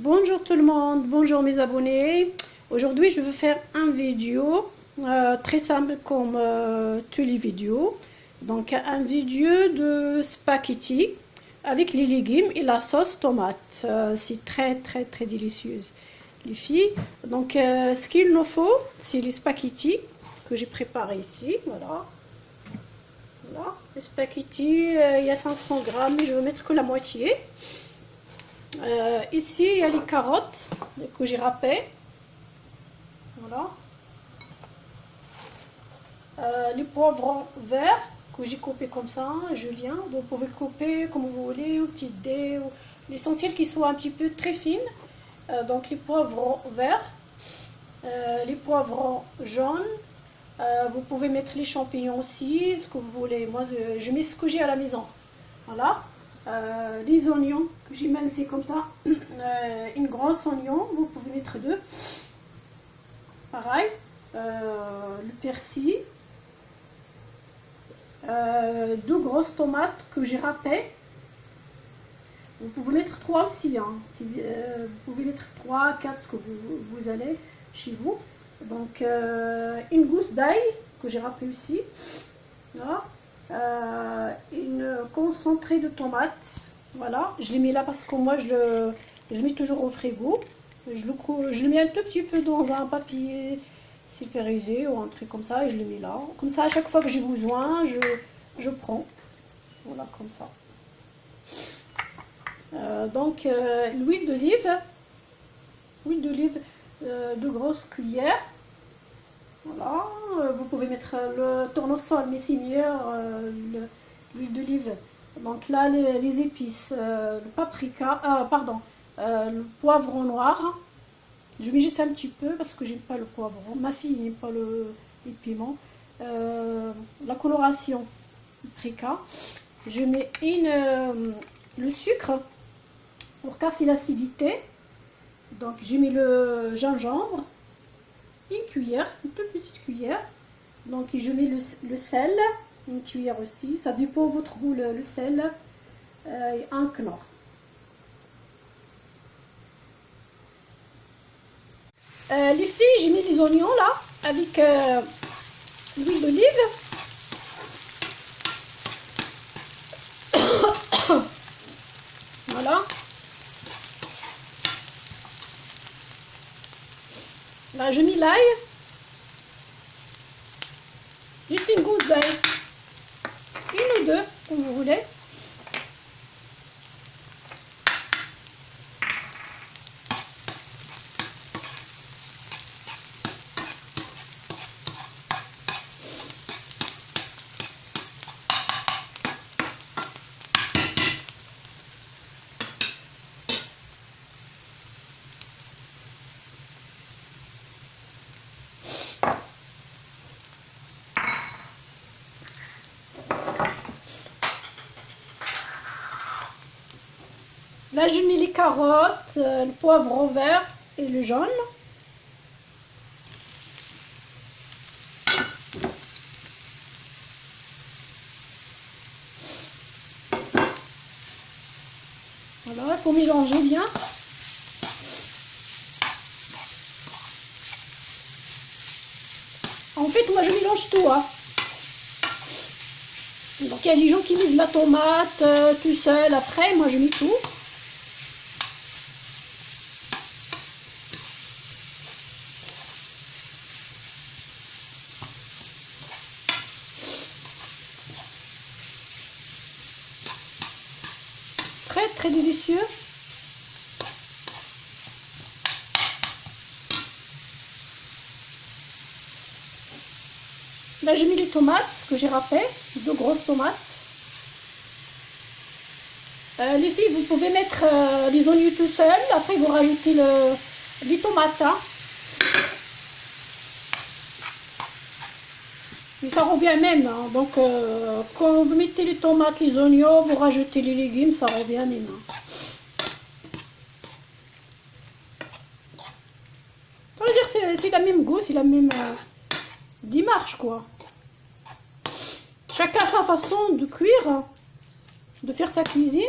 Bonjour tout le monde, bonjour mes abonnés. Aujourd'hui je vais faire une vidéo très simple comme toutes les vidéos. Donc un vidéo de spaghetti avec les légumes et la sauce tomate. C'est très délicieuse les filles. Donc ce qu'il nous faut, c'est les spaghettis que j'ai préparés ici. Voilà. Les spaghettis, il y a 500 grammes, mais je vais mettre que la moitié. Ici il y a les carottes que j'ai râpées. Voilà. Les poivrons verts que j'ai coupés comme ça, Julien. Vous pouvez couper comme vous voulez, aux petites dés. L'essentiel qu'ils soient un petit peu très fines. Donc les poivrons verts, les poivrons jaunes. Vous pouvez mettre les champignons aussi, ce que vous voulez. Moi je mets ce que j'ai à la maison. Voilà. Les oignons que j'ai mincés comme ça, une grosse oignon, vous pouvez mettre deux. Pareil, le persil, deux grosses tomates que j'ai râpées. Vous pouvez mettre trois aussi, hein. Vous pouvez mettre 3, 4, ce que vous allez chez vous. Donc une gousse d'ail que j'ai râpée aussi. Voilà. Une concentrée de tomates. Voilà, je l'ai mis là parce que moi je le mets toujours au frigo. Je le mets un tout petit peu dans un papier sulfurisé ou un truc comme ça et je le mets là. Comme ça, à chaque fois que j'ai besoin, je prends. Voilà, comme ça. Donc l'huile d'olive. Huile d'olive, 2 grosses cuillères. Voilà, vous pouvez mettre le tournesol, mais c'est mieux l'huile d'olive. Donc là, les épices, le paprika, le poivron noir. Je mets juste un petit peu parce que j'aime pas le poivron. Ma fille n'aime pas les piments. La coloration, paprika. Je mets le sucre pour casser l'acidité. Donc j'ai mis le gingembre. Une cuillère, une toute petite cuillère. Donc je mets le sel, une cuillère aussi, ça dépend de votre goût le sel, et un knorr. Les filles, j'ai mis les oignons là avec l'huile d'olive. Voilà. Là, je mets l'ail. Juste une goutte d'ail. Une ou deux, comme vous voulez. Là, je mets les carottes, le poivron vert et le jaune. Voilà, il faut mélanger bien. En fait, moi, je mélange tout, hein. Donc, il y a des gens qui mettent de la tomate tout seul après. Moi, je mets tout. Très délicieux. Là j'ai mis les tomates que j'ai râpées, 2 grosses tomates. Les filles, vous pouvez mettre les oignons tout seul, après vous rajoutez les tomates, hein. Mais ça revient même, hein. Donc quand vous mettez les tomates, les oignons, vous rajoutez les légumes, ça revient même, hein. Ça veut dire c'est la même goût, c'est la même démarche, quoi. Chacun a sa façon de cuire, de faire sa cuisine.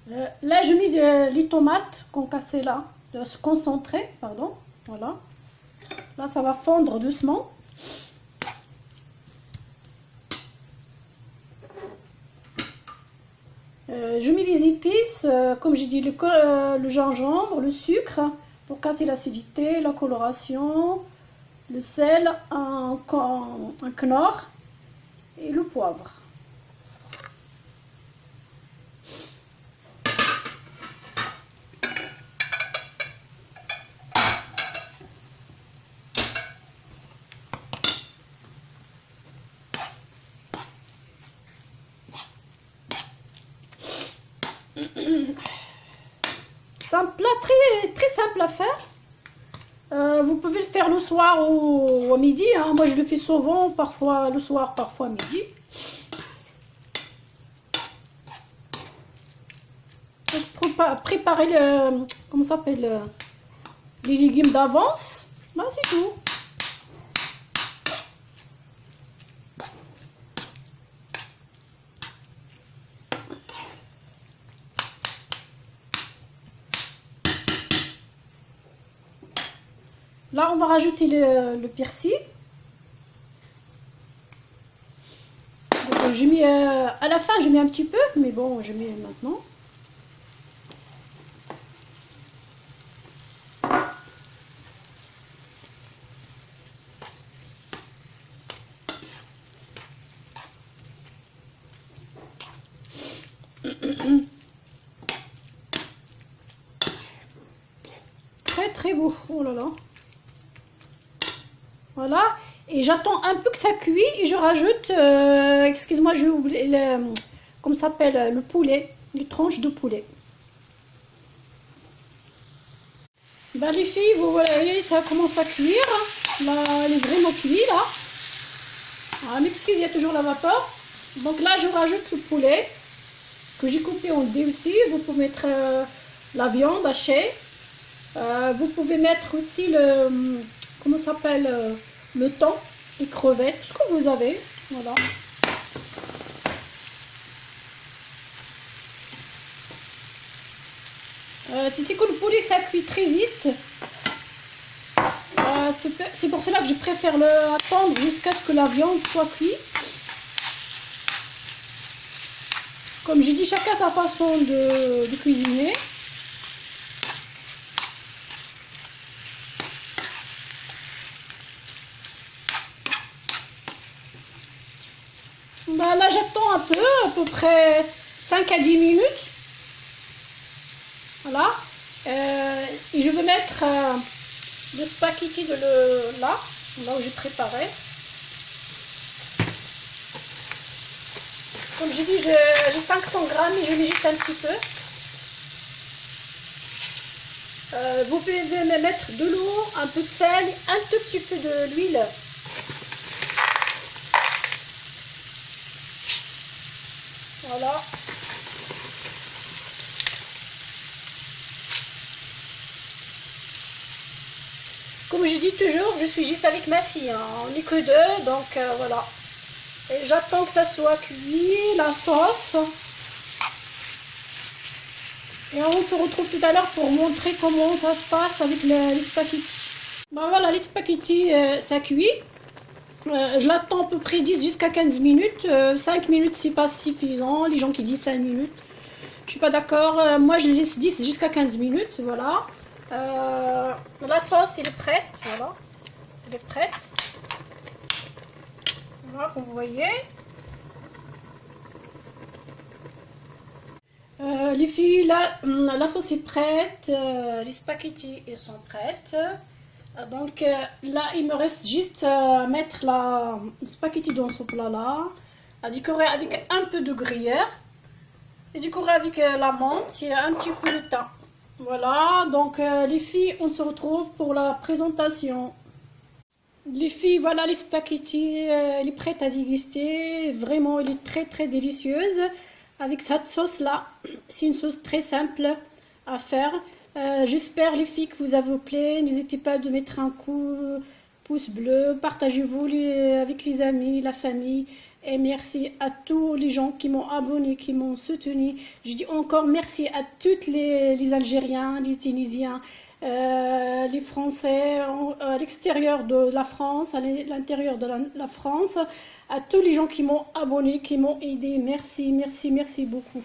Là, je mets les tomates concassées là, concentrées, pardon. Voilà. Là, ça va fondre doucement. Je mets les épices, comme j'ai dit, le gingembre, le sucre, pour casser l'acidité, la coloration, le sel, un knorr et le poivre. C'est un plat très simple à faire. Vous pouvez le faire le soir ou à midi. Hein. Moi, je le fais souvent, parfois le soir, parfois à midi. Je préparer comment ça s'appelle, les légumes d'avance. Ben, c'est tout. Là, on va rajouter le persil. Donc, je mets, à la fin, je mets un petit peu, mais bon, je mets maintenant. Très beau. Oh là là. Voilà, et j'attends un peu que ça cuit et je rajoute, excuse-moi, j'ai oublié, comment ça s'appelle, le poulet, les tranches de poulet. Ben, les filles, vous voyez, ça commence à cuire. Là, elle est vraiment cuite, là. Ah, m'excuse, il y a toujours la vapeur. Donc là, je rajoute le poulet que j'ai coupé en dés aussi. Vous pouvez mettre la viande hachée. Vous pouvez mettre aussi le, comment ça s'appelle, le thon, les crevettes, tout ce que vous avez. Voilà. Tu sais que le poulet ça cuit très vite. C'est pour cela que je préfère attendre jusqu'à ce que la viande soit cuite. Comme j'ai dit, chacun sa façon de cuisiner. Bah là j'attends un peu, à peu près 5 à 10 minutes. Voilà. Et je vais mettre le spaghetti là où j'ai préparé. Comme j'ai dit, j'ai 500 grammes et je mets juste un petit peu. Vous pouvez me mettre de l'eau, un peu de sel, un tout petit peu d'huile. Voilà. Comme je dis toujours, je suis juste avec ma fille. Hein. On n'est que deux, donc voilà. Et j'attends que ça soit cuit, la sauce. Et on se retrouve tout à l'heure pour montrer comment ça se passe avec les spaghettis. Ben voilà, les spaghettis, ça cuit. Je l'attends à peu près 10 jusqu'à 15 minutes. 5 minutes, c'est pas suffisant. Les gens qui disent 5 minutes, je suis pas d'accord. Moi, je laisse 10 jusqu'à 15 minutes. Voilà. La sauce, elle est prête. Voilà. Elle est prête. Voilà, comme vous voyez. Les filles, la sauce est prête. Les spaghettis, ils sont prêtes. Donc là, il me reste juste à mettre la spaghetti dans ce plat-là, à décorer avec un peu de gruyère, et décorer avec la menthe et un petit peu de thym. Voilà, donc les filles, on se retrouve pour la présentation. Les filles, voilà les spaghettis, elle est prête à déguster. Vraiment, elle est très délicieuse avec cette sauce-là. C'est une sauce très simple à faire. J'espère les filles que vous avez plaît. N'hésitez pas à mettre un pouce bleu, partagez-vous avec les amis, la famille. Et merci à tous les gens qui m'ont abonné, qui m'ont soutenu. Je dis encore merci à tous les Algériens, les Tunisiens, les Français, à l'extérieur de la France, à l'intérieur de la France, à tous les gens qui m'ont abonné, qui m'ont aidé. Merci, merci, merci beaucoup.